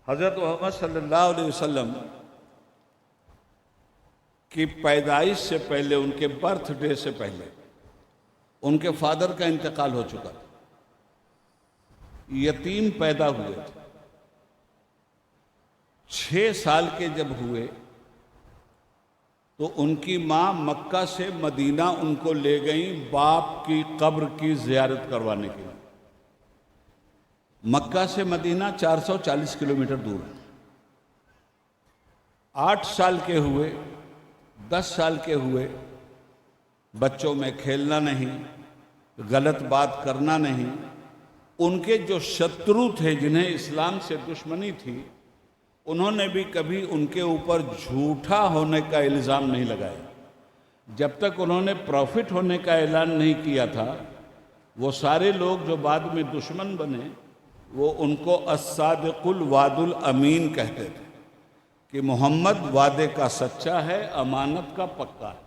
हज़रत मोहम्मद सल्लल्लाहु अलैहि वसल्लम की पैदाइश से पहले, उनके बर्थडे से पहले उनके फादर का इंतकाल हो चुका था। यतीम पैदा हुए थे। 6 साल के जब हुए तो उनकी माँ मक्का से मदीना उनको ले गई बाप की कब्र की ज़ियारत करवाने के लिए। मक्का से मदीना 440 किलोमीटर दूर है। 8 साल के हुए, 10 साल के हुए, बच्चों में खेलना नहीं, गलत बात करना नहीं। उनके जो शत्रु थे, जिन्हें इस्लाम से दुश्मनी थी, उन्होंने भी कभी उनके ऊपर झूठा होने का इल्ज़ाम नहीं लगाया। जब तक उन्होंने प्रॉफिट होने का ऐलान नहीं किया था, वो सारे लोग जो बाद में दुश्मन बने, वो उनको अस्सादिकुल वादुल अमीन कहते थे कि मोहम्मद वादे का सच्चा है, अमानत का पक्का है।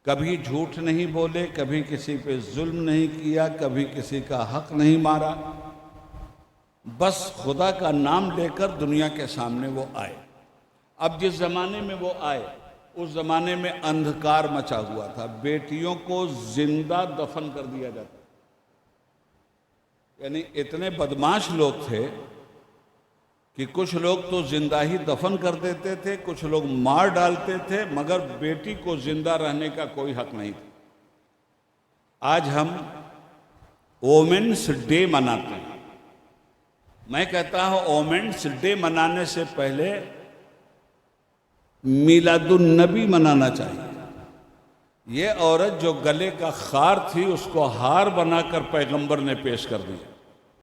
कभी झूठ नहीं बोले, कभी किसी पे जुल्म नहीं किया, कभी किसी का हक नहीं मारा। बस खुदा का नाम लेकर दुनिया के सामने वो आए। अब जिस ज़माने में वो आए, उस ज़माने में अंधकार मचा हुआ था। बेटियों को जिंदा दफन कर दिया जाता, यानी इतने बदमाश लोग थे कि कुछ लोग तो जिंदा ही दफन कर देते थे, कुछ लोग मार डालते थे, मगर बेटी को जिंदा रहने का कोई हक नहीं था। आज हम वोमेन्स डे मनाते हैं। मैं कहता हूं वोमेन्स डे मनाने से पहले मिलादुन नबी मनाना चाहिए। ये औरत जो गले का खार थी, उसको हार बनाकर पैगंबर ने पेश कर दिया।